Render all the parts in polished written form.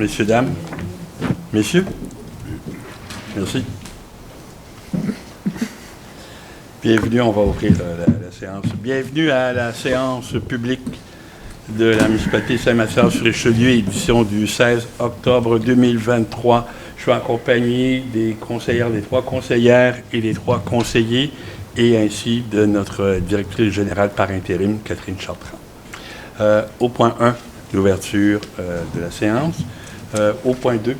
Messieurs, dames, messieurs, merci. Bienvenue, on va ouvrir la séance. Bienvenue à la séance publique de la municipalité Saint-Mathias-sur-Richelieu, édition du 16 octobre 2023. Je suis accompagné des conseillères, des 3 conseillères et des 3 conseillers, et ainsi de notre directrice générale par intérim, Catherine Chartrand. Au point 1, l'ouverture de la séance. Au point 2,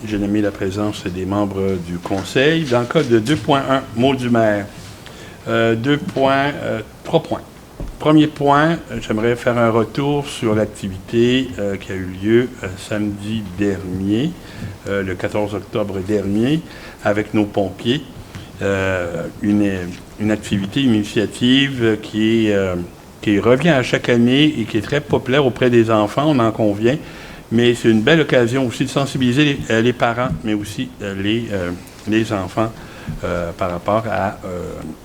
j'ai nommé la présence des membres du conseil. Dans le cas de 2.1, mot du maire. 3 points. Premier point, j'aimerais faire un retour sur l'activité qui a eu lieu samedi dernier, le 14 octobre dernier, avec nos pompiers. Une activité, une initiative qui revient à chaque année et qui est très populaire auprès des enfants, on en convient, mais c'est une belle occasion aussi de sensibiliser les parents, mais aussi les enfants par rapport à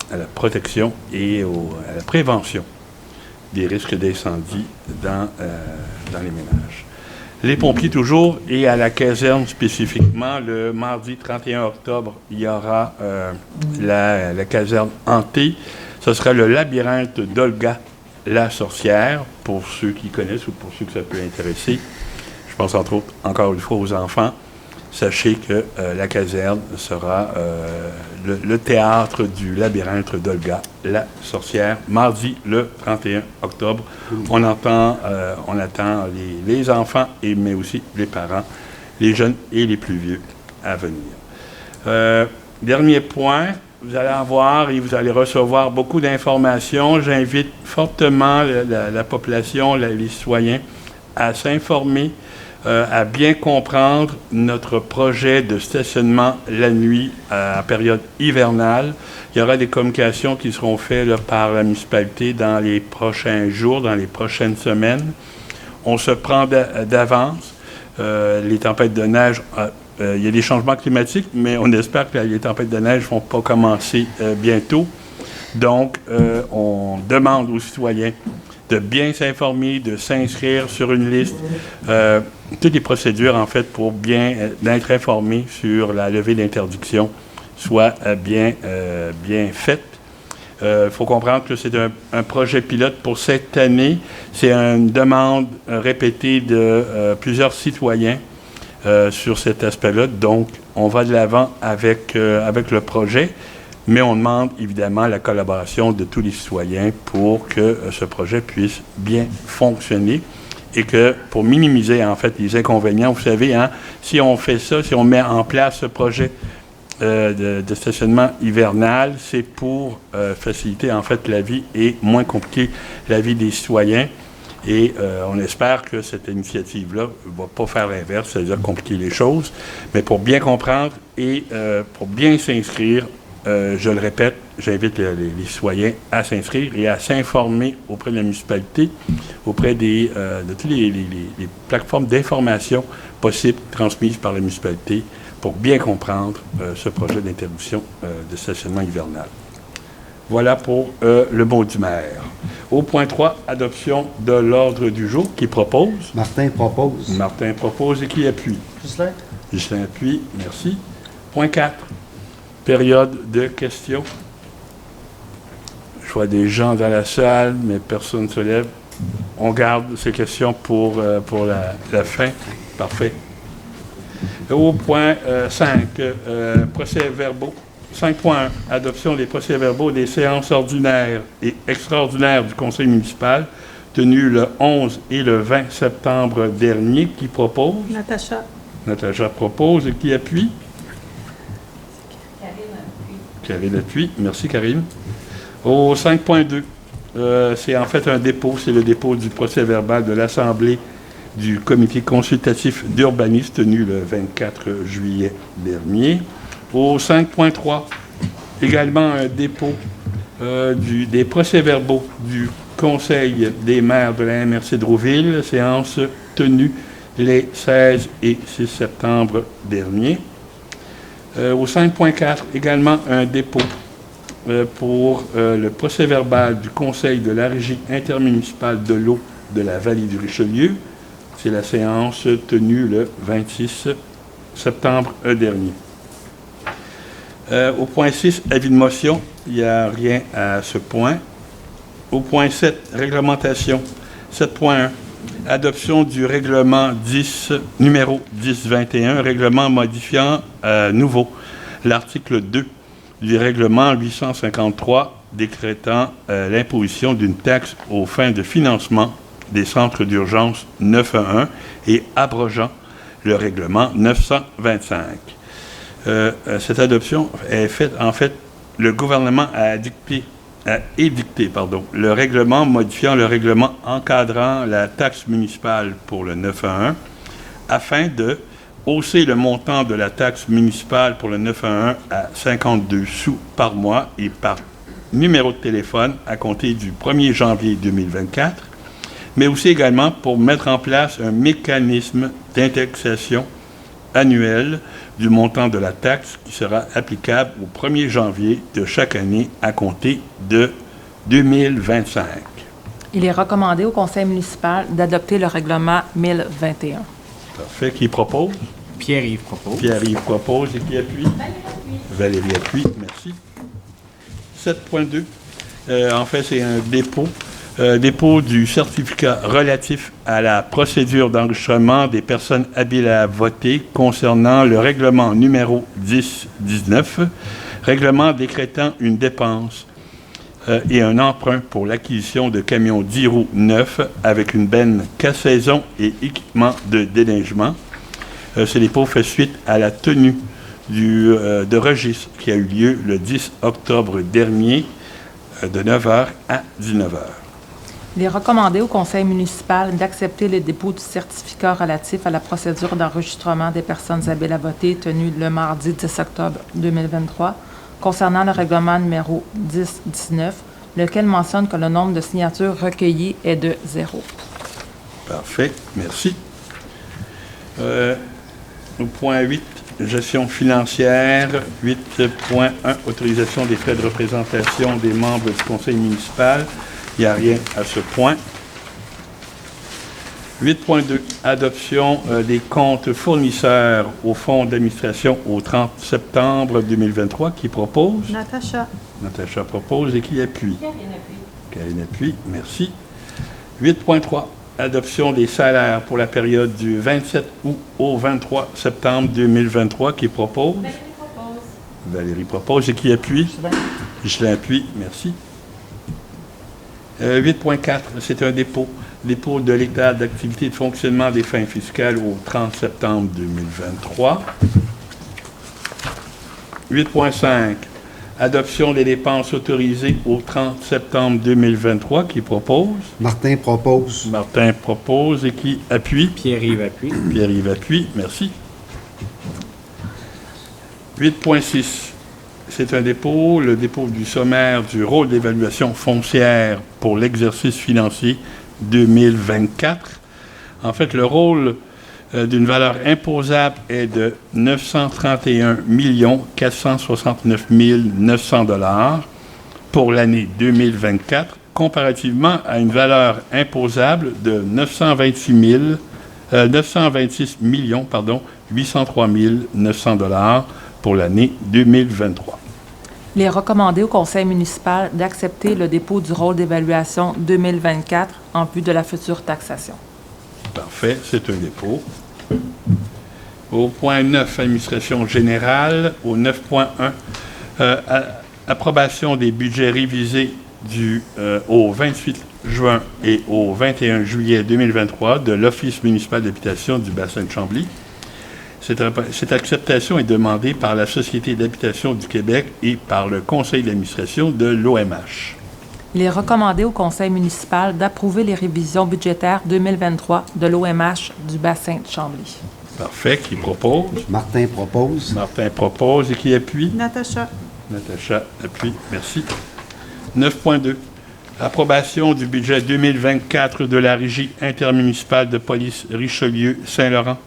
la protection et à la prévention des risques d'incendie dans les ménages. Les pompiers toujours, et à la caserne spécifiquement, le mardi 31 octobre, il y aura la caserne hantée. Ce sera le labyrinthe d'Olga, la sorcière, pour ceux qui connaissent ou pour ceux que ça peut intéresser. Je pense entre autres, encore une fois, aux enfants. Sachez que la caserne sera le théâtre du labyrinthe d'Olga, la sorcière, mardi le 31 octobre. On attend les enfants, mais aussi les parents, les jeunes et les plus vieux à venir. Dernier point, vous allez avoir et vous allez recevoir beaucoup d'informations. J'invite fortement la population, les citoyens, à s'informer, à bien comprendre notre projet de stationnement la nuit à période hivernale. Il y aura des communications qui seront faites par la municipalité dans les prochains jours, dans les prochaines semaines. On se prend d'avance. Les tempêtes de neige, il y a des changements climatiques, mais on espère que les tempêtes de neige ne vont pas commencer bientôt. Donc, on demande aux citoyens de bien s'informer, de s'inscrire sur une liste, toutes les procédures, en fait, pour d'être informés sur la levée d'interdiction soient bien faites. Il faut comprendre que c'est un projet pilote pour cette année. C'est une demande répétée de plusieurs citoyens sur cet aspect-là. Donc, on va de l'avant avec le projet. Mais on demande évidemment la collaboration de tous les citoyens pour que ce projet puisse bien fonctionner et que pour minimiser en fait les inconvénients, vous savez, si on fait ça, si on met en place ce projet de stationnement hivernal, c'est pour faciliter en fait la vie et moins compliquer la vie des citoyens. Et on espère que cette initiative-là ne va pas faire l'inverse, c'est-à-dire compliquer les choses, mais pour bien comprendre et pour bien s'inscrire. Je le répète, j'invite les citoyens à s'inscrire et à s'informer auprès de la municipalité, auprès de toutes les plateformes d'information possibles transmises par la municipalité pour bien comprendre ce projet d'interdiction de stationnement hivernal. Voilà pour le mot du maire. Au point 3, adoption de l'ordre du jour. Qui propose? Martin propose. Martin propose et qui appuie? Justin. Justin appuie, merci. Point 4. Période de questions. Je vois des gens dans la salle, mais personne ne se lève. On garde ces questions pour la fin. Parfait. Au point 5, procès-verbaux. 5.1, adoption des procès-verbaux des séances ordinaires et extraordinaires du conseil municipal tenues le 11 et le 20 septembre dernier. Qui propose? Natacha. Natacha propose et qui appuie? Karine appuie. Merci, Karine. Au 5.2, c'est en fait un dépôt, c'est le dépôt du procès-verbal de l'Assemblée du comité consultatif d'urbanisme tenu le 24 juillet dernier. Au 5.3, également un dépôt des procès-verbaux du Conseil des maires de la MRC de Rouville, séance tenue les 16 et 6 septembre dernier. Au 5.4, également un dépôt pour le procès-verbal du Conseil de la Régie intermunicipale de l'eau de la Vallée du Richelieu, C'est la séance tenue le 26 septembre dernier. Au point 6, avis de motion, il n'y a rien à ce point. Au point 7, réglementation. 7.1, adoption du règlement numéro 1021, règlement modifiant nouveau l'article 2 du règlement 853 décrétant l'imposition d'une taxe aux fins de financement des centres d'urgence 911 et abrogeant le règlement 925. Cette adoption est faite, en fait, le gouvernement a édicté le règlement modifiant le règlement encadrant la taxe municipale pour le 911 afin de hausser le montant de la taxe municipale pour le 911 à 52 sous par mois et par numéro de téléphone à compter du 1er janvier 2024, mais aussi également pour mettre en place un mécanisme d'indexation annuel du montant de la taxe qui sera applicable au 1er janvier de chaque année à compter de 2025. Il est recommandé au conseil municipal d'adopter le règlement 1021. Parfait. Qui propose? Pierre-Yves propose. Pierre-Yves propose et qui appuie? Valérie appuie. Merci. 7.2. En fait, c'est un dépôt. Dépôt du certificat relatif à la procédure d'enregistrement des personnes habiles à voter concernant le règlement numéro 1019, règlement décrétant une dépense et un emprunt pour l'acquisition de camions 10 roues neufs avec une benne casse-saison et équipement de déneigement. Ce dépôt fait suite à la tenue de registre qui a eu lieu le 10 octobre dernier de 9h à 19h. Il est recommandé au conseil municipal d'accepter le dépôt du certificat relatif à la procédure d'enregistrement des personnes habiles à voter tenu le mardi 10 octobre 2023 concernant le règlement numéro 1019, lequel mentionne que le nombre de signatures recueillies est de 0. Parfait. Merci. Au point 8, gestion financière. 8.1, autorisation des frais de représentation des membres du conseil municipal. Il n'y a rien à ce point. 8.2, adoption des comptes fournisseurs au fonds d'administration au 30 septembre 2023. Qui propose? Natacha. Natacha propose et qui appuie? Karine appuie. Karine appuie, merci. 8.3, adoption des salaires pour la période du 27 août au 23 septembre 2023. Qui propose? Valérie propose. Valérie propose et qui appuie? Je l'appuie, merci. 8.4, c'est un dépôt de l'état d'activité de fonctionnement des fins fiscales au 30 septembre 2023. 8.5, adoption des dépenses autorisées au 30 septembre 2023. Qui propose? Martin propose. Martin propose et qui appuie? Pierre-Yves appuie. Pierre-Yves appuie, merci. 8.6, c'est un dépôt, le dépôt du sommaire du rôle d'évaluation foncière pour l'exercice financier 2024. En fait, le rôle d'une valeur imposable est de 931 469 900 $ pour l'année 2024, comparativement à une valeur imposable de 926 803 900 $ pour l'année 2023. Il est recommandé au conseil municipal d'accepter le dépôt du rôle d'évaluation 2024 en vue de la future taxation. Parfait, c'est un dépôt. Au point 9, administration générale. Au 9.1, approbation des budgets révisés au 28 juin et au 21 juillet 2023 de l'Office municipal d'habitation du bassin de Chambly. Cette acceptation est demandée par la Société d'habitation du Québec et par le conseil d'administration de l'OMH. Il est recommandé au conseil municipal d'approuver les révisions budgétaires 2023 de l'OMH du bassin de Chambly. Parfait. Qui propose? Martin propose. Martin propose et qui appuie? Natacha. Natacha appuie. Merci. 9.2. Approbation du budget 2024 de la Régie intermunicipale de police Richelieu-Saint-Laurent.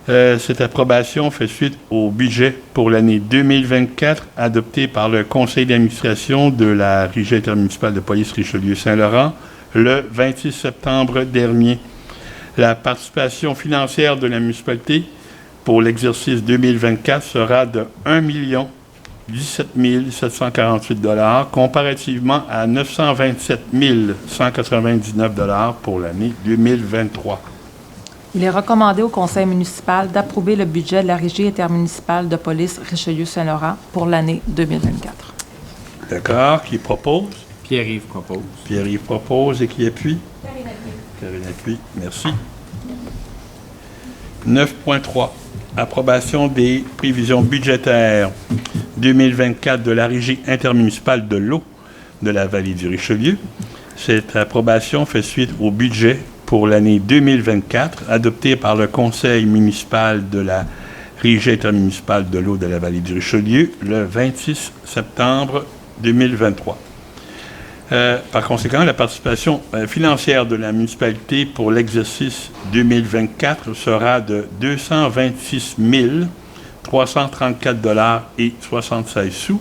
Cette approbation fait suite au budget pour l'année 2024 adopté par le conseil d'administration de la Régie intermunicipale de police Richelieu-Saint-Laurent le 26 septembre dernier. La participation financière de la municipalité pour l'exercice 2024 sera de 1 17 748 $ comparativement à 927 199 $ pour l'année 2023. Il est recommandé au conseil municipal d'approuver le budget de la Régie intermunicipale de police Richelieu-Saint-Laurent pour l'année 2024. D'accord. Qui propose? Pierre-Yves propose. Pierre-Yves propose et qui appuie? Karine appuie. Merci. 9.3. Approbation des prévisions budgétaires 2024 de la Régie intermunicipale de l'eau de la vallée du Richelieu. Cette approbation fait suite au budget pour l'année 2024 adopté par le conseil municipal de la Régie intermunicipale de l'eau de la vallée du Richelieu le 26 septembre 2023. Par conséquent, la participation financière de la municipalité pour l'exercice 2024 sera de 226 334 $ et 76 sous,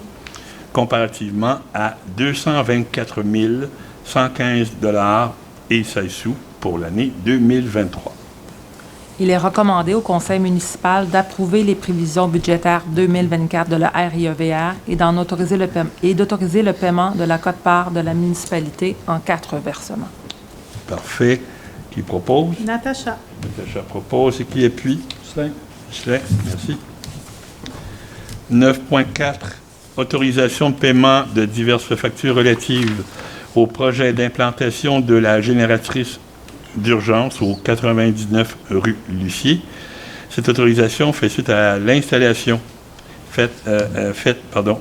comparativement à 224 115 $ et 16 sous pour l'année 2023. Il est recommandé au conseil municipal d'approuver les prévisions budgétaires 2024 de la RIEVR et d'autoriser le paiement de la quote-part de la municipalité en 4 versements. Parfait. Qui propose? Natacha. Natacha propose et qui appuie? Ghislain. Ghislain, merci. 9.4. Autorisation de paiement de diverses factures relatives au projet d'implantation de la génératrice d'urgence au 99 rue Lucier. Cette autorisation fait suite à l'installation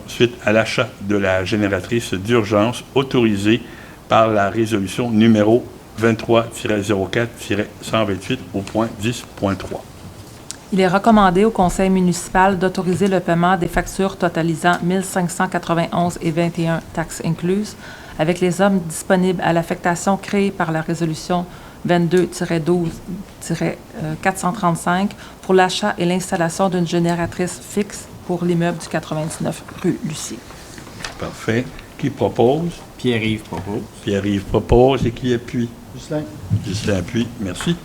suite à l'achat de la génératrice d'urgence autorisée par la résolution numéro 23-04-128 au point 10.3. Il est recommandé au conseil municipal d'autoriser le paiement des factures totalisant 1 591,21 taxes incluses avec les sommes disponibles à l'affectation créée par la résolution 22-12-435 pour l'achat et l'installation d'une génératrice fixe pour l'immeuble du 99 rue Lucier. Parfait. Qui propose? Pierre-Yves propose. Pierre-Yves propose et qui appuie? Ghislain. Ghislain appuie. Merci.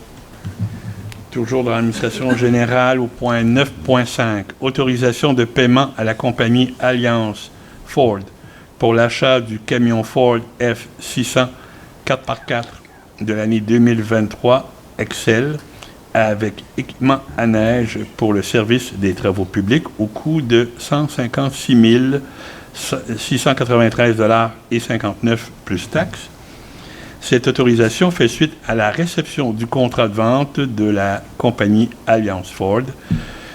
Toujours dans l'administration générale, au point 9.5, autorisation de paiement à la compagnie Alliance Ford pour l'achat du camion Ford F600 4x4 de l'année 2023 Excel avec équipement à neige pour le service des travaux publics au coût de 156 693 $ et 59 plus taxes. Cette autorisation fait suite à la réception du contrat de vente de la compagnie Alliance Ford.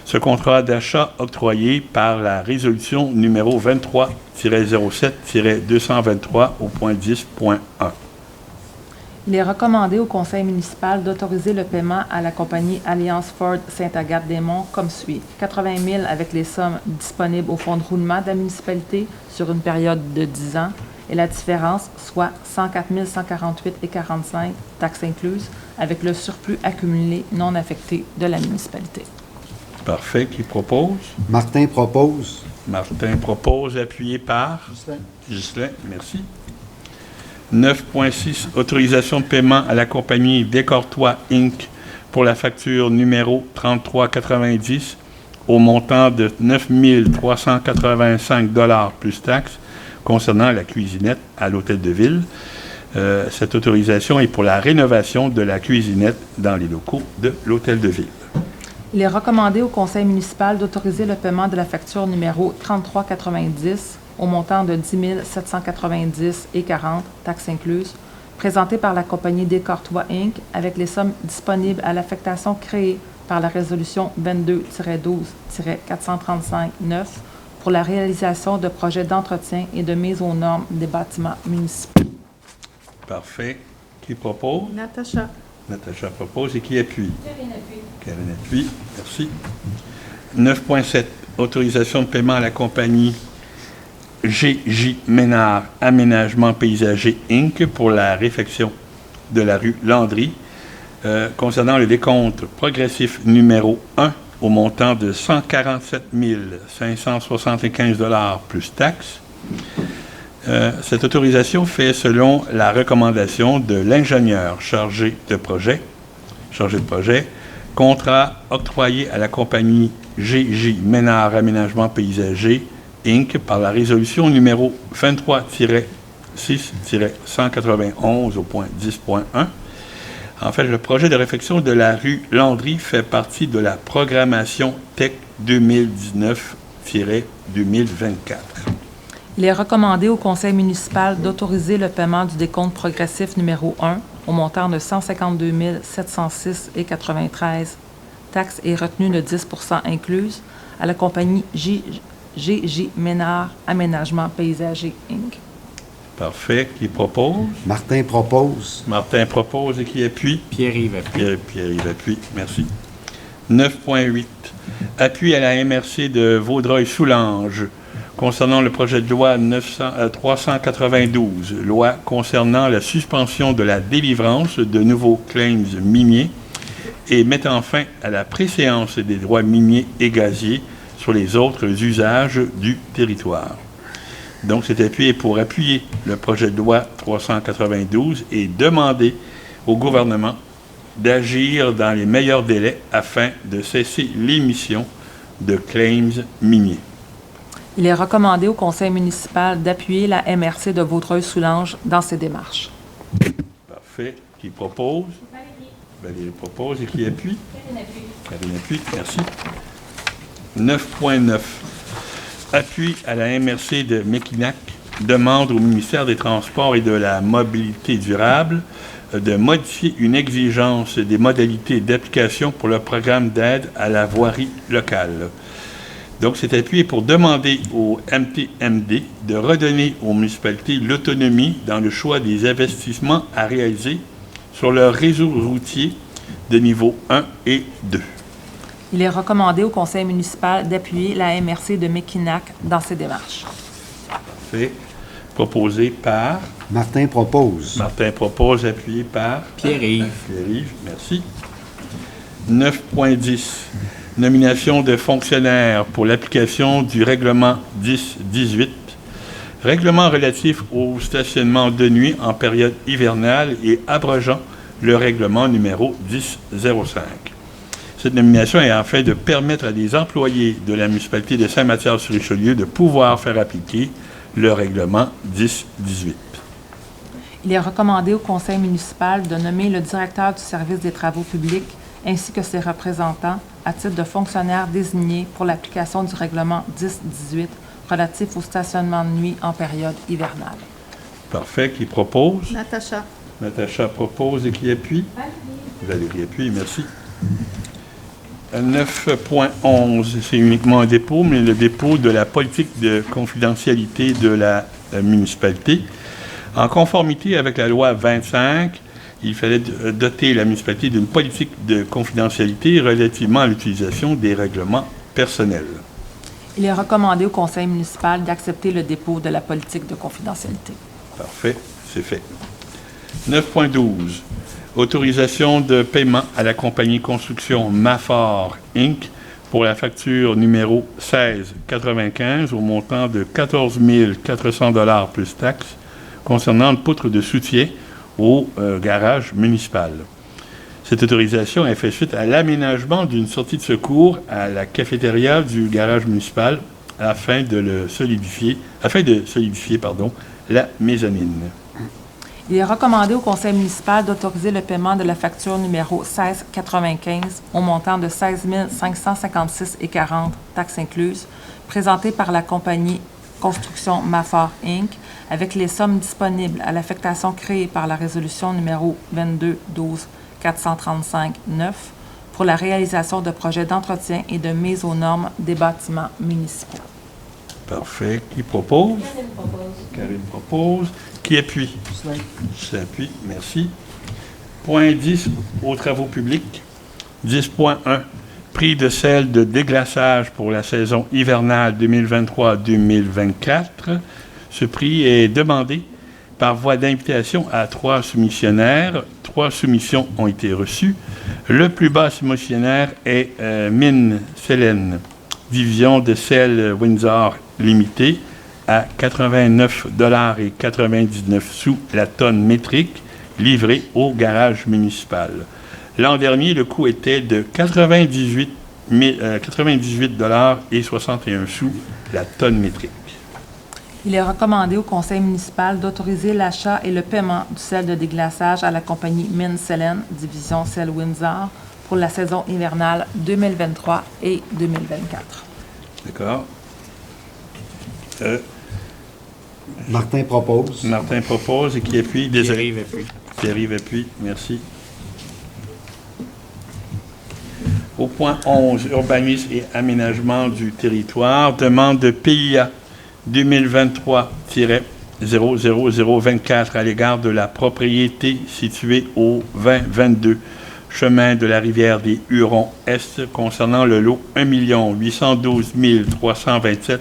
Ce contrat d'achat octroyé par la résolution numéro 23-07-223 au point 10.1. Il est recommandé au conseil municipal d'autoriser le paiement à la compagnie Alliance Ford Sainte-Agathe-des-Monts comme suit. 80 000 avec les sommes disponibles au fonds de roulement de la municipalité sur une période de 10 ans et la différence, soit 104 148,45 taxes incluses, avec le surplus accumulé non affecté de la municipalité. Parfait. Qui propose? Martin propose. Martin propose, appuyé par? Ghislain. Ghislain, merci. 9.6. Autorisation de paiement à la compagnie Décortois Inc. pour la facture numéro 3390 au montant de 9 385 $ plus taxes concernant la cuisinette à l'Hôtel de Ville. Cette autorisation est pour la rénovation de la cuisinette dans les locaux de l'Hôtel de Ville. Il est recommandé au conseil municipal d'autoriser le paiement de la facture numéro 3390 au montant de 10 790,40 taxes incluses, présentée par la compagnie Décortois Inc. avec les sommes disponibles à l'affectation créée par la résolution 22-12-435-9 pour la réalisation de projets d'entretien et de mise aux normes des bâtiments municipaux. Parfait. Qui propose? Natacha. Natacha propose et qui appuie? Karine appuie. Merci. 9.7. Autorisation de paiement à la compagnie GJ Ménard Aménagement Paysager Inc. pour la réfection de la rue Landry concernant le décompte progressif numéro 1 au montant de 147 575 $ plus taxes. Cette autorisation fait selon la recommandation de l'ingénieur chargé de projet chargé de projet. Contrat octroyé à la compagnie GJ Ménard Aménagement Paysager, Inc. par la résolution numéro 23-6-191 au point 10.1. En fait, le projet de réfection de la rue Landry fait partie de la programmation TEC 2019-2024. Il est recommandé au conseil municipal d'autoriser le paiement du décompte progressif numéro 1 au montant de 152 706,93 taxes et retenues de 10 % incluses à la compagnie GJ Ménard Aménagement Paysager, Inc. Parfait. Qui propose? Martin propose. Martin propose et qui appuie? Pierre-Yves appuie. Pierre-Yves appuie. Merci. 9.8. Appui à la MRC de Vaudreuil-Soulanges concernant le projet de loi 392, loi concernant la suspension de la délivrance de nouveaux claims miniers et mettant fin à la préséance des droits miniers et gaziers sur les autres usages du territoire. Donc, cet appui est pour appuyer le projet de loi 392 et demander au gouvernement d'agir dans les meilleurs délais afin de cesser l'émission de claims miniers. Il est recommandé au conseil municipal d'appuyer la MRC de Vaudreuil-Soulanges dans ses démarches. Parfait. Qui propose? Valérie propose et qui appuie? Karine appuie. Merci. 9.9. Appui à la MRC de Mekinac demande au ministère des Transports et de la Mobilité durable de modifier une exigence des modalités d'application pour le programme d'aide à la voirie locale. Donc, cet appui est pour demander au MTMD de redonner aux municipalités l'autonomie dans le choix des investissements à réaliser sur leur réseau routier de niveau 1 et 2. Il est recommandé au conseil municipal d'appuyer la MRC de Mekinac dans ses démarches. Parfait. Proposé par? Martin propose. Martin propose, appuyé par? Pierre-Yves. Pierre-Yves, merci. 9.10. Nomination de fonctionnaires pour l'application du règlement 10-18. Règlement relatif au stationnement de nuit en période hivernale et abrogeant le règlement numéro 10-05. Cette nomination est en fait de permettre à des employés de la municipalité de Saint-Mathias-sur-Richelieu de pouvoir faire appliquer le règlement 10-18. Il est recommandé au conseil municipal de nommer le directeur du service des travaux publics ainsi que ses représentants à titre de fonctionnaires désignés pour l'application du règlement 10-18 relatif au stationnement de nuit en période hivernale. Parfait. Qui propose? Natacha. Natacha propose et qui appuie? Valérie appuie, merci. 9.11, c'est uniquement un dépôt, mais le dépôt de la politique de confidentialité de la municipalité. En conformité avec la loi 25, il fallait doter la municipalité d'une politique de confidentialité relativement à l'utilisation des règlements personnels. Il est recommandé au conseil municipal d'accepter le dépôt de la politique de confidentialité. Parfait, c'est fait. 9.12. Autorisation de paiement à la compagnie construction Mafor Inc. pour la facture numéro 1695 au montant de 14 400 $ plus taxes concernant une poutre de soutien au garage municipal. Cette autorisation est faite suite à l'aménagement d'une sortie de secours à la cafétéria du garage municipal afin de solidifier la mezzanine. Il est recommandé au conseil municipal d'autoriser le paiement de la facture numéro 1695 au montant de 16 556,40 taxes incluses, présentée par la compagnie Construction Mafor Inc., avec les sommes disponibles à l'affectation créée par la résolution numéro 22-12-435-9 pour la réalisation de projets d'entretien et de mise aux normes des bâtiments municipaux. Parfait. Qui propose? Karine propose. Qui appuie? Je appuie. Merci. Point 10, aux travaux publics. 10.1, prix de sel de déglaçage pour la saison hivernale 2023-2024. Ce prix est demandé par voie d'invitation à 3 soumissionnaires. 3 soumissions ont été reçues. Le plus bas soumissionnaire est Mine Célène, division de sel Windsor Limité, à 89,99 $ la tonne métrique, livrée au garage municipal. L'an dernier, le coût était de 98,61 $ la tonne métrique. Il est recommandé au conseil municipal d'autoriser l'achat et le paiement du sel de déglaçage à la compagnie Mines Selen, division Sel Windsor, pour la saison hivernale 2023 et 2024. D'accord? Martin propose. Martin propose et qui appuie? Désolé. Pierre-Yves appuie. Pierre-Yves appuie. Merci. Au point 11, urbanisme et aménagement du territoire, demande de PIA 2023-00024 à l'égard de la propriété située au 2022 chemin de la rivière des Hurons-Est concernant le lot 1 812 327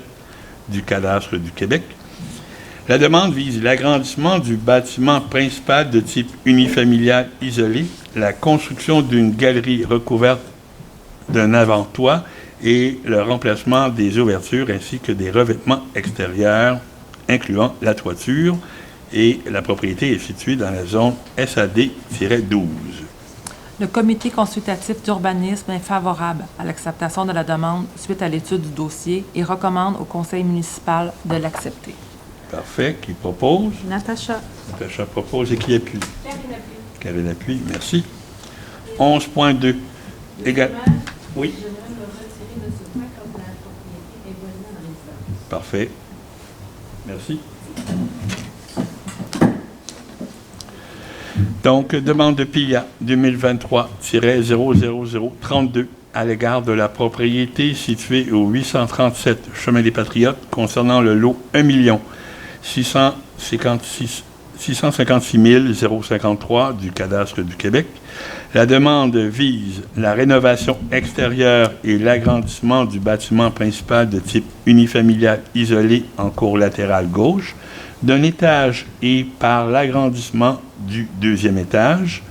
du cadastre du Québec. La demande vise l'agrandissement du bâtiment principal de type unifamilial isolé, la construction d'une galerie recouverte d'un avant-toit et le remplacement des ouvertures ainsi que des revêtements extérieurs, incluant la toiture, et la propriété est située dans la zone SAD-12. Le comité consultatif d'urbanisme est favorable à l'acceptation de la demande suite à l'étude du dossier et recommande au conseil municipal de l'accepter. Parfait. Qui propose? Natacha. Natacha propose et qui appuie? Karine appuie. Merci. 11.2. Égal. Oui. Parfait. Merci. Donc, demande de PIA 2023-00032 à l'égard de la propriété située au 837 Chemin des Patriotes concernant le lot 1 656 053 du cadastre du Québec. La demande vise la rénovation extérieure et l'agrandissement du bâtiment principal de type unifamilial isolé en cour latérale gauche d'un étage et par l'agrandissement du deuxième étage.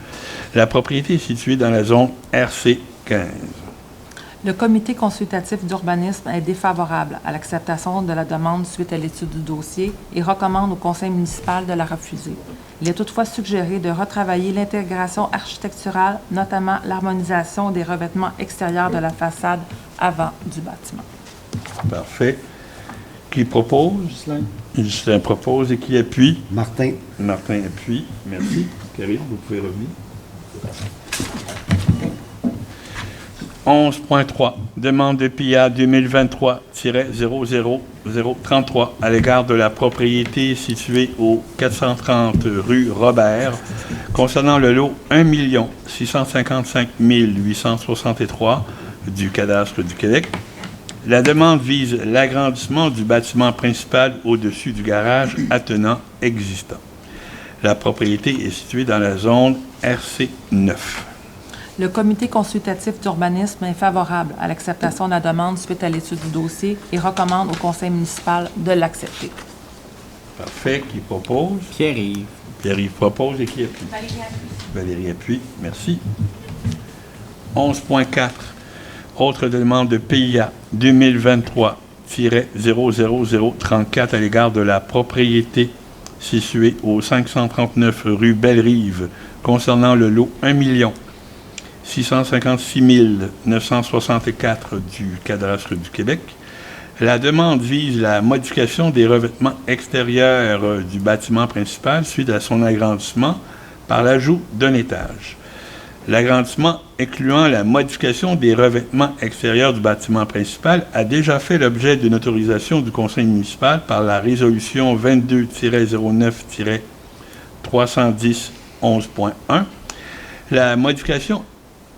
La propriété est située dans la zone RC 15. Le comité consultatif d'urbanisme est défavorable à l'acceptation de la demande suite à l'étude du dossier et recommande au conseil municipal de la refuser. Il est toutefois suggéré de retravailler l'intégration architecturale, notamment l'harmonisation des revêtements extérieurs de la façade avant du bâtiment. Parfait. Qui propose? Justin. Justin propose et qui appuie? Martin. Martin appuie. Merci. Karine, vous pouvez revenir. 11.3. Demande de PIA 2023-00033 à l'égard de la propriété située au 430 rue Robert concernant le lot 1 655 863 du cadastre du Québec. La demande vise l'agrandissement du bâtiment principal au-dessus du garage attenant existant. La propriété est située dans la zone RC 9. Le comité consultatif d'urbanisme est favorable à l'acceptation de la demande suite à l'étude du dossier et recommande au conseil municipal de l'accepter. Parfait. Qui propose? Pierre-Yves. Pierre-Yves propose et qui appuie? Valérie appuie. Merci. 11.4. Autre demande de PIA 2023-00034 à l'égard de la propriété située au 539 rue Belle-Rive concernant le lot 1 656 964 du cadastre du Québec. La demande vise la modification des revêtements extérieurs du bâtiment principal suite à son agrandissement par l'ajout d'un étage. L'agrandissement incluant la modification des revêtements extérieurs du bâtiment principal a déjà fait l'objet d'une autorisation du conseil municipal par la résolution 22-09-310-11.1. La modification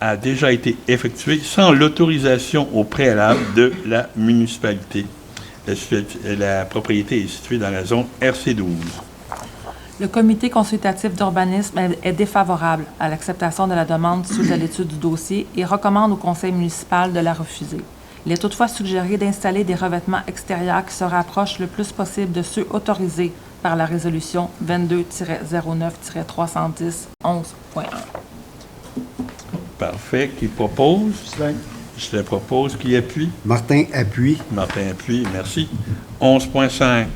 a déjà été effectuée sans l'autorisation au préalable de la municipalité. La propriété est située dans la zone RC12. Le comité consultatif d'urbanisme est défavorable à l'acceptation de la demande suite à l'étude du dossier et recommande au conseil municipal de la refuser. Il est toutefois suggéré d'installer des revêtements extérieurs qui se rapprochent le plus possible de ceux autorisés par la résolution 22-09-310-11.1. Parfait. Qui propose? Justin. Je le propose. Qui appuie? Martin appuie. Martin appuie. Merci. 11.5.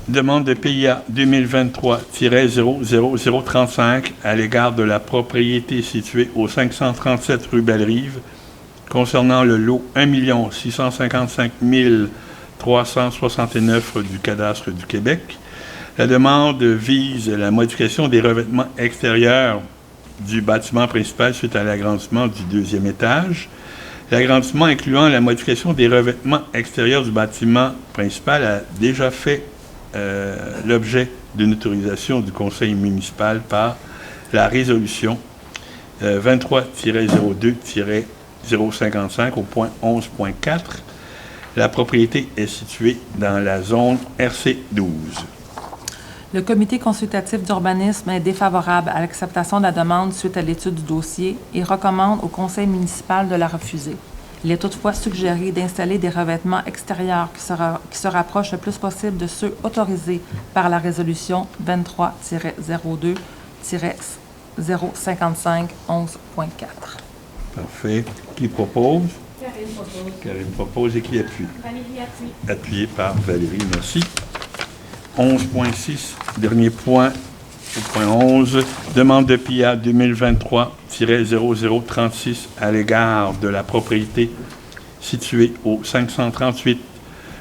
Demande de PIA 2023-00035 à l'égard de la propriété située au 537 rue Belle-Rive concernant le lot 1 655 369 du cadastre du Québec. La demande vise la modification des revêtements extérieurs du bâtiment principal suite à l'agrandissement du deuxième étage. L'agrandissement incluant la modification des revêtements extérieurs du bâtiment principal a déjà fait l'objet d'une autorisation du conseil municipal par la résolution 23-02-055 au point 11.4. La propriété est située dans la zone RC12. Le comité consultatif d'urbanisme est défavorable à l'acceptation de la demande suite à l'étude du dossier et recommande au conseil municipal de la refuser. Il est toutefois suggéré d'installer des revêtements extérieurs qui se rapprochent le plus possible de ceux autorisés par la résolution 23-02-055 11.4. Parfait. Qui propose? Karine propose. Karine propose et qui appuie? Valérie appuie. Appuyé par Valérie, merci. 11.6, dernier point, au point 11, demande de PIA 2023-0036 à l'égard de la propriété située au 538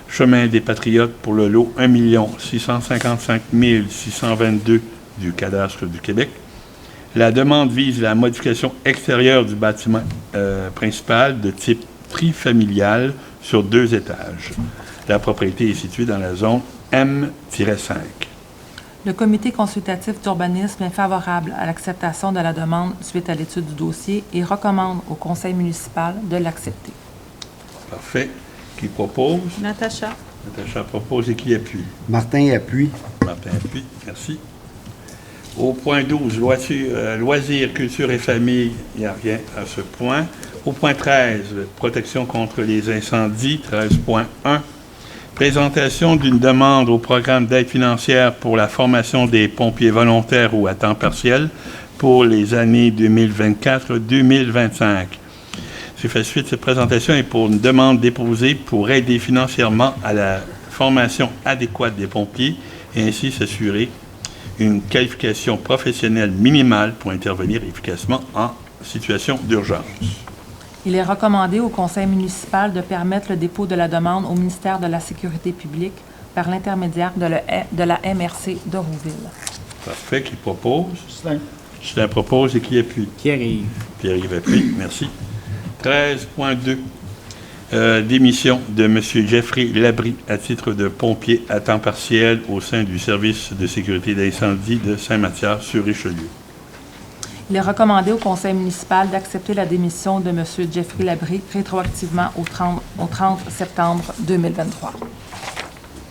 Chemin des Patriotes pour le lot 1 655 622 du cadastre du Québec. La demande vise la modification extérieure du bâtiment principal de type trifamilial sur 2 étages. La propriété est située dans la zone M-5. Le comité consultatif d'urbanisme est favorable à l'acceptation de la demande suite à l'étude du dossier et recommande au conseil municipal de l'accepter. Parfait. Qui propose? Natacha. Natacha propose et qui appuie? Martin appuie. Martin appuie. Merci. Au point 12, loisirs, culture et famille, il n'y a rien à ce point. Au point 13, protection contre les incendies, 13.1. Présentation d'une demande au programme d'aide financière pour la formation des pompiers volontaires ou à temps partiel pour les années 2024-2025. C'est fait suite, cette présentation est pour une demande déposée pour aider financièrement à la formation adéquate des pompiers et ainsi s'assurer une qualification professionnelle minimale pour intervenir efficacement en situation d'urgence. Il est recommandé au conseil municipal de permettre le dépôt de la demande au ministère de la Sécurité publique par l'intermédiaire de la MRC de Rouville. Parfait. Qui propose? Justin propose et qui appuie? Pierre-Yves. Pierre-Yves appuie. Merci. 13.2. Démission de M. Jeffrey Labrie à titre de pompier à temps partiel au sein du service de sécurité d'incendie de Saint-Mathias-sur-Richelieu. Il est recommandé au conseil municipal d'accepter la démission de M. Jeffrey Labrie rétroactivement au 30 septembre 2023.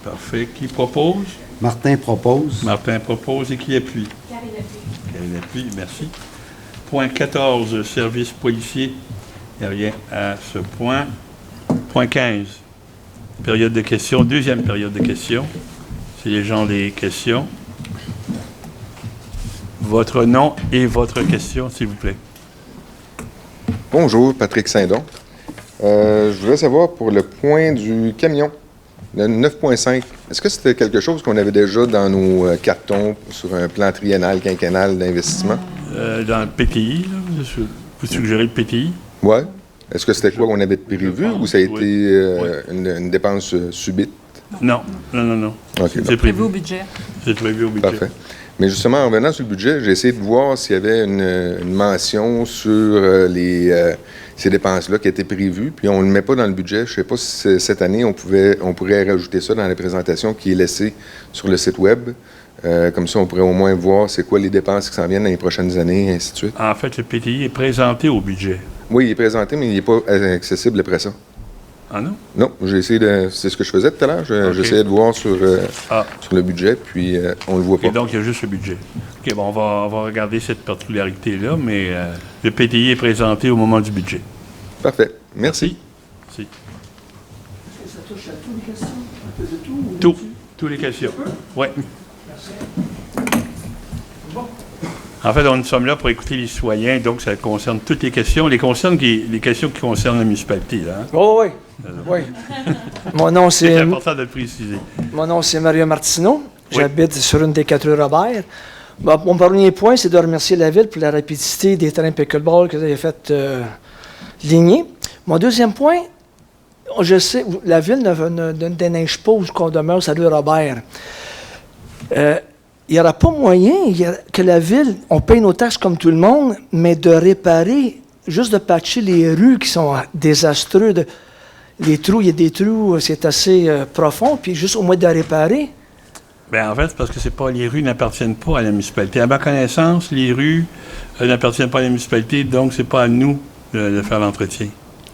Parfait. Qui propose? Martin propose. Martin propose et qui appuie? Karine appuie. Karine appuie. Merci. Point 14, service policier. Il n'y a rien à ce point. Point 15, période de questions. Deuxième période de questions. C'est les gens des questions. Votre nom et votre question, s'il vous plaît. Bonjour, Patrick Saint-Don. Je voudrais savoir pour le point du camion, le 9.5, est-ce que c'était quelque chose qu'on avait déjà dans nos cartons sur un plan triennal, quinquennal d'investissement? Dans le PTI, là, vous suggérez le PTI? Oui. Est-ce que c'était quoi qu'on avait prévu ou ça a été oui. une dépense subite? Non. OK, C'est bon. Prévu au prévu. budget. C'est prévu au budget. Parfait. Mais justement, en revenant sur le budget, j'ai essayé de voir s'il y avait une mention sur ces dépenses-là qui étaient prévues, puis on ne le met pas dans le budget. Je ne sais pas si cette année, on pourrait rajouter ça dans la présentation qui est laissée sur le site Web. Comme ça, on pourrait au moins voir c'est quoi les dépenses qui s'en viennent dans les prochaines années, et ainsi de suite. En fait, le PTI est présenté au budget. Oui, il est présenté, mais il n'est pas accessible après ça. Ah non? Non, j'ai essayé de... C'est ce que je faisais tout à l'heure. J'essayais de voir sur le budget, puis on le voit pas. Et donc, il y a juste le budget. OK, bon, on va regarder cette particularité-là, mais le PTI est présenté au moment du budget. Parfait. Merci. Merci. Ça touche à toutes les questions? Un peu de tout? Toutes les questions. Oui. En fait, nous sommes là pour écouter les citoyens, donc ça concerne toutes les questions. Les questions qui concernent la municipalité, là. Hein? Oh, oui. Oui. Mon nom, C'est c'est important de le préciser. Mario Martineau. Oui. J'habite sur une des 4 rues Robert. Bon, mon premier point, c'est de remercier la Ville pour la rapidité des terrains pickleball que vous avez fait ligner. Mon deuxième point, je sais, la Ville ne déneige pas où qu'on demeure sur la rue Robert. Il n'y aura pas moyen que la Ville, on paye nos taxes comme tout le monde, mais de réparer, juste de patcher les rues qui sont désastreux. Les trous, il y a des trous, c'est assez profond, puis juste au moins de réparer. Bien, en fait, c'est parce que les rues n'appartiennent pas à la municipalité. À ma connaissance, les rues n'appartiennent pas à la municipalité, donc c'est pas à nous de faire l'entretien.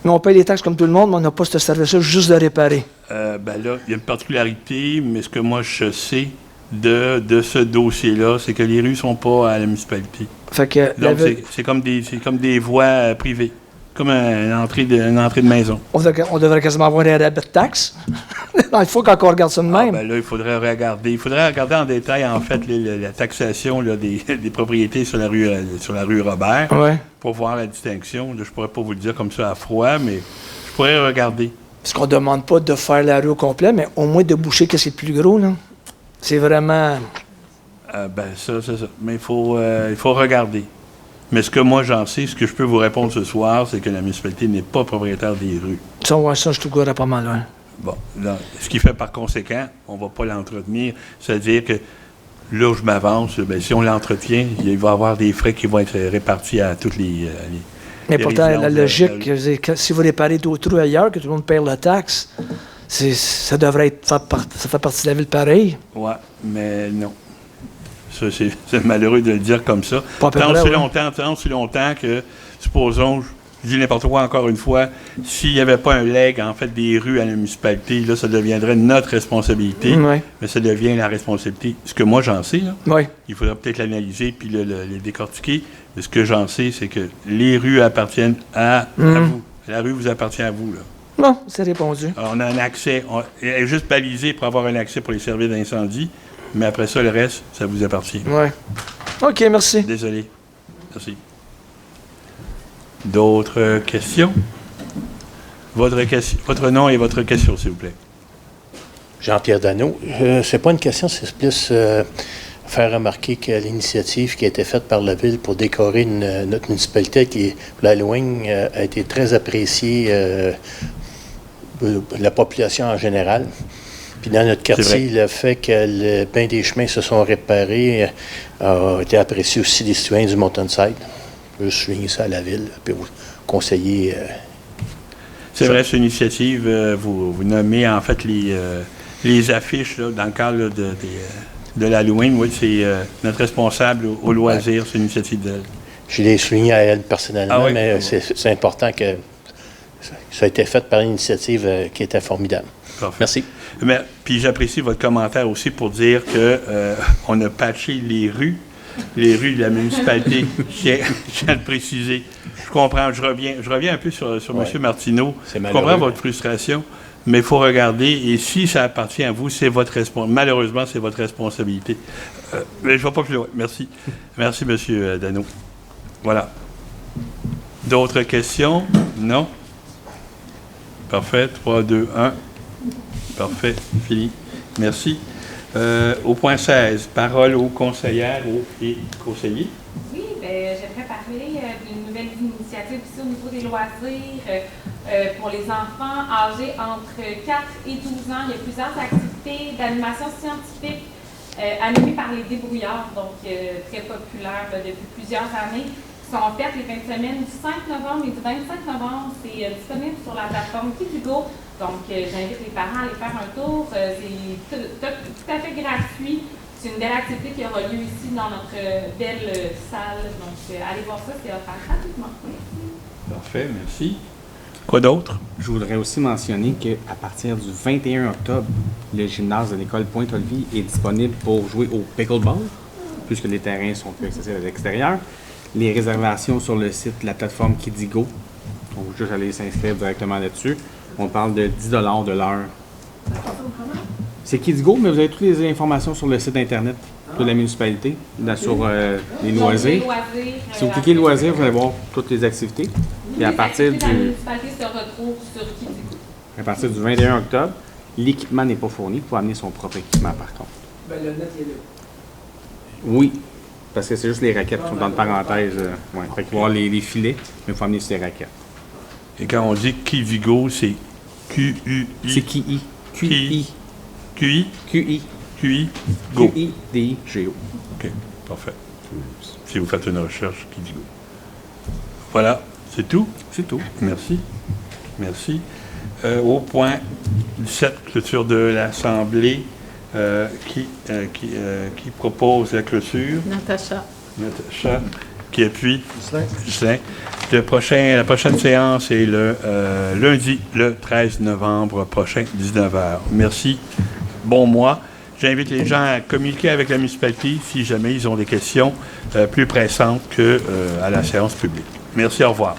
Mais on paye les taxes comme tout le monde, mais on n'a pas ce service-là juste de réparer. Ben là, il y a une particularité, mais ce que moi je sais de ce dossier-là, c'est que les rues sont pas à la municipalité. Fait que la Donc, Ville, c'est comme des voies privées, comme une entrée de maison. on devrait quasiment avoir un rabais de taxes. Il faut qu'on regarde ça de même. Ben là, il faudrait regarder en détail, en fait, la taxation là, des propriétés sur la rue Robert, Ouais. pour voir la distinction. Là, je pourrais pas vous le dire comme ça à froid, mais je pourrais regarder. Parce qu'on ne demande pas de faire la rue au complet, mais au moins de boucher que c'est plus gros, là. C'est vraiment... Ben ça, c'est ça. Mais il faut regarder. Mais ce que moi j'en sais, ce que je peux vous répondre ce soir, c'est que la municipalité n'est pas propriétaire des rues. Ça, ouais, ça, je trouverais pas mal, hein. Bon, là, ce qui fait par conséquent, on ne va pas l'entretenir. C'est-à-dire que là où je m'avance, ben, si on l'entretient, il va y avoir des frais qui vont être répartis à toutes les Mais les pourtant, la résidences, logique, je veux dire, si vous réparez d'autres trous ailleurs, que tout le monde paye la taxe, ça devrait être ça fait partie de la ville pareil. Oui, mais non. Ça, c'est malheureux de le dire comme ça. Pas à peu Tant près, ouais. si longtemps que, supposons, je dis n'importe quoi encore une fois, s'il n'y avait pas un legs, en fait, des rues à la municipalité, là, ça deviendrait notre responsabilité, Oui, mais ça devient la responsabilité. Ce que moi, j'en sais, là, oui. il faudra peut-être l'analyser puis le décortiquer, mais ce que j'en sais, c'est que les rues appartiennent à vous. La rue vous appartient à vous, là. Non, c'est répondu. Alors, on a un accès, elle est juste balisée pour avoir un accès pour les services d'incendie, mais après ça, le reste, ça vous appartient. Oui. OK, merci. Désolé. Merci. D'autres questions? Votre nom et votre question, s'il vous plaît. Jean-Pierre Dano. C'est pas une question, c'est plus faire remarquer que l'initiative qui a été faite par la Ville pour décorer notre municipalité, qui est l'Halloween, a été très appréciée de la population en général. Puis dans notre quartier, le fait que bien des chemins se sont réparés a été apprécié aussi des citoyens du Montonside. Je veux souligner ça à la Ville, puis aux conseillers. C'est vrai, cette initiative, vous nommez en fait les affiches là, dans le cadre là, de l'Halloween. Oui, c'est notre responsable au loisir, c'est une initiative d'elle. Je l'ai souligné à elle personnellement, Ah oui? mais c'est important que ça a été fait par une initiative qui était formidable. Parfait. Merci. Mais, puis j'apprécie votre commentaire aussi pour dire que on a patché les rues de la municipalité. Je tiens à le préciser. Je comprends, je reviens un peu sur M. Martineau. C'est Je malheureux. comprends votre frustration, mais il faut regarder, et si ça appartient à vous, c'est votre responsabilité. Malheureusement, c'est votre responsabilité. Mais je ne vais pas plus loin. Merci. Merci, M. Dano. Voilà. D'autres questions? Non? Parfait. 3, 2, 1. Parfait. Fini. Merci. Au point 16, parole aux conseillères et conseillers. Oui, bien, j'aimerais parler d'une nouvelle initiative ici au niveau des loisirs pour les enfants âgés entre 4 et 12 ans. Il y a plusieurs activités d'animation scientifique animées par les débrouillards, donc très populaires depuis plusieurs années, qui sont faites les fins de semaine du 5 novembre et du 25 novembre. C'est disponible sur la plateforme Kidigo. Donc, j'invite les parents à aller faire un tour. C'est tout à fait gratuit. C'est une belle activité qui aura lieu ici dans notre belle salle. Donc, allez voir ça, c'est offert gratuitement. Parfait, merci. Quoi d'autre? Je voudrais aussi mentionner qu'à partir du 21 octobre, le gymnase de l'école Pointe-Olivier est disponible pour jouer au pickleball, puisque les terrains sont plus accessibles à l'extérieur. Les réservations sur le site de la plateforme Kidigo. Donc, juste aller s'inscrire directement là-dessus. On parle de 10 $ de l'heure. Ça fonctionne comment? C'est Kids-Go, mais vous avez toutes les informations sur le site Internet de la municipalité, sur les loisirs. Si vous cliquez loisirs, vous allez voir toutes les activités. Et à partir La municipalité se retrouve sur Kids-Go. À partir du 21 octobre, l'équipement n'est pas fourni. Il faut amener son propre équipement, par contre. Ben, le net est là. Oui, parce que c'est juste les raquettes qui sont dans le parenthèse. Ouais. Fait qu'il va y avoir les filets, mais il faut amener ces raquettes. Et quand on dit Kivigo, c'est Q-U-I. C'est QI. QI. QI? QI. QI. Go. QI-D-I-G-O. OK, parfait. Si vous faites une recherche, Kivigo. Voilà, c'est tout? C'est tout. Merci. Merci. Au point 17, clôture de l'Assemblée, qui propose la clôture? Natacha. Natacha, qui appuie? Justin. La prochaine séance est le lundi, le 13 novembre prochain, 19h. Merci. Bon mois. J'invite les gens à communiquer avec la municipalité si jamais ils ont des questions plus pressantes qu'à la séance publique. Merci, au revoir.